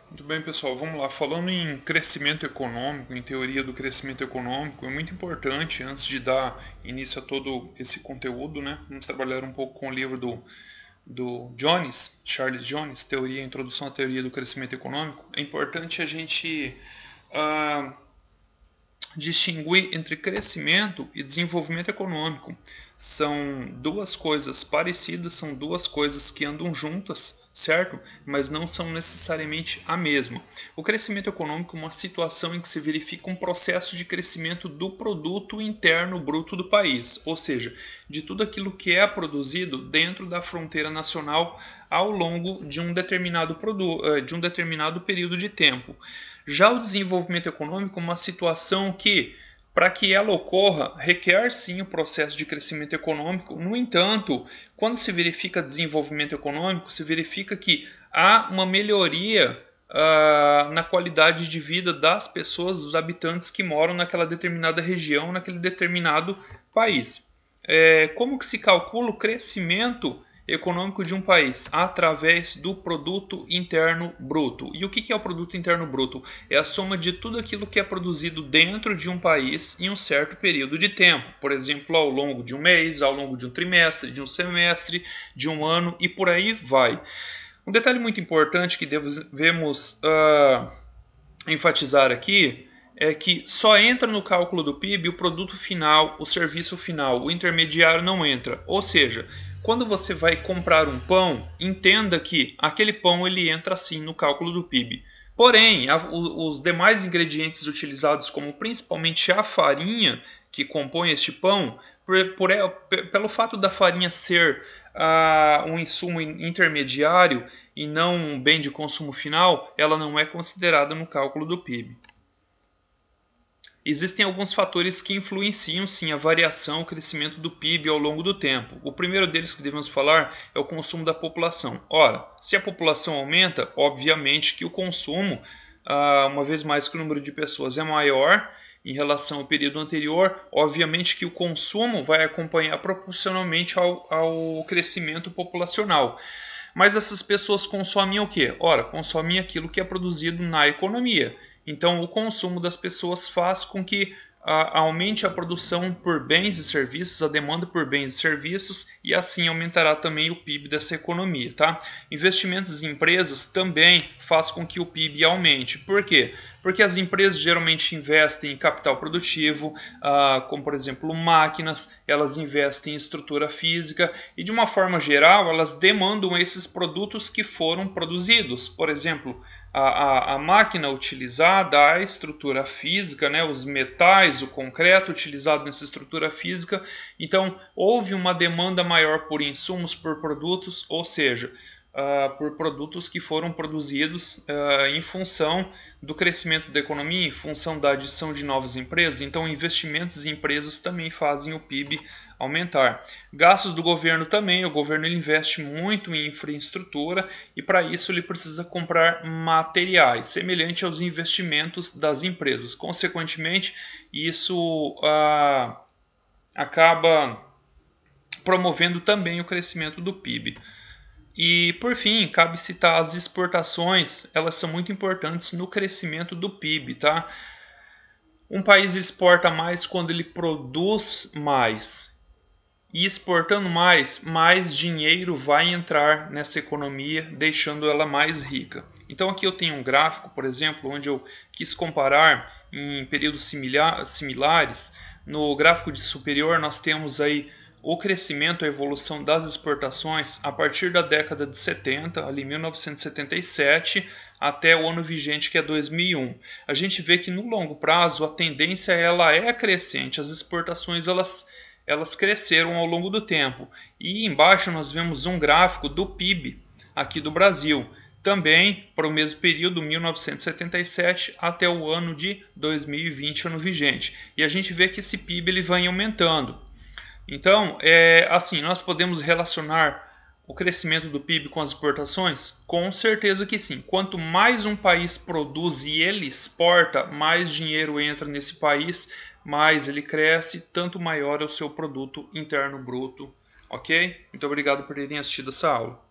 Muito bem, pessoal, vamos lá. Falando em crescimento econômico, em teoria do crescimento econômico, é muito importante, antes de dar início a todo esse conteúdo, né? Vamos trabalhar um pouco com o livro do Jones, Charles Jones, Teoria, Introdução à Teoria do Crescimento Econômico. É importante a gente ah, distinguir entre crescimento e desenvolvimento econômico. São duas coisas parecidas, são duas coisas que andam juntas, certo? Mas não são necessariamente a mesma. O crescimento econômico é uma situação em que se verifica um processo de crescimento do produto interno bruto do país, ou seja, de tudo aquilo que é produzido dentro da fronteira nacional ao longo de um determinado período de tempo. Já o desenvolvimento econômico é uma situação que, para que ela ocorra, requer sim o processo de crescimento econômico. No entanto, quando se verifica desenvolvimento econômico, se verifica que há uma melhoria na qualidade de vida das pessoas, dos habitantes que moram naquela determinada região, naquele determinado país. Como que se calcula o crescimento econômico de um país? Através do produto interno bruto. E o que é o produto interno bruto? É a soma de tudo aquilo que é produzido dentro de um país em um certo período de tempo. Por exemplo, ao longo de um mês, ao longo de um trimestre, de um semestre, de um ano e por aí vai. Um detalhe muito importante que devemos enfatizar aqui é que só entra no cálculo do PIB o produto final, o serviço final, o intermediário não entra. Ou seja, quando você vai comprar um pão, entenda que aquele pão ele entra sim no cálculo do PIB. Porém, os demais ingredientes utilizados, como principalmente a farinha que compõe este pão, pelo fato da farinha ser um insumo intermediário e não um bem de consumo final, ela não é considerada no cálculo do PIB. Existem alguns fatores que influenciam sim a variação, o crescimento do PIB ao longo do tempo. O primeiro deles que devemos falar é o consumo da população. Ora, se a população aumenta, obviamente que o consumo, uma vez mais que o número de pessoas é maior em relação ao período anterior, obviamente que o consumo vai acompanhar proporcionalmente ao crescimento populacional. Mas essas pessoas consomem o quê? Ora, consomem aquilo que é produzido na economia. Então, o consumo das pessoas faz com que aumente a produção por bens e serviços, a demanda por bens e serviços, e assim aumentará também o PIB dessa economia. Tá? Investimentos em empresas também faz com que o PIB aumente. Por quê? Porque as empresas geralmente investem em capital produtivo, como por exemplo máquinas, elas investem em estrutura física e de uma forma geral elas demandam esses produtos que foram produzidos. Por exemplo, a máquina utilizada, a estrutura física, né, os metais, o concreto utilizado nessa estrutura física. Então, houve uma demanda maior por insumos, por produtos, ou seja, por produtos que foram produzidos em função do crescimento da economia, em função da adição de novas empresas. Então, investimentos em empresas também fazem o PIB aumentar. Gastos do governo também, o governo investe muito em infraestrutura e para isso ele precisa comprar materiais, semelhante aos investimentos das empresas. Consequentemente, isso acaba promovendo também o crescimento do PIB. E, por fim, cabe citar as exportações, elas são muito importantes no crescimento do PIB, tá? Um país exporta mais quando ele produz mais. E exportando mais, mais dinheiro vai entrar nessa economia, deixando ela mais rica. Então aqui eu tenho um gráfico, por exemplo, onde eu quis comparar em períodos similares. No gráfico de superior nós temos aí o crescimento, a evolução das exportações a partir da década de 70, ali 1977, até o ano vigente que é 2001. A gente vê que no longo prazo a tendência ela é crescente, as exportações elas cresceram ao longo do tempo. E embaixo nós vemos um gráfico do PIB aqui do Brasil, também para o mesmo período, 1977 até o ano de 2020, ano vigente. E a gente vê que esse PIB ele vai aumentando. Então, assim, nós podemos relacionar o crescimento do PIB com as exportações? Com certeza que sim. Quanto mais um país produz e ele exporta, mais dinheiro entra nesse país, mais ele cresce, tanto maior é o seu produto interno bruto. Ok? Muito obrigado por terem assistido essa aula.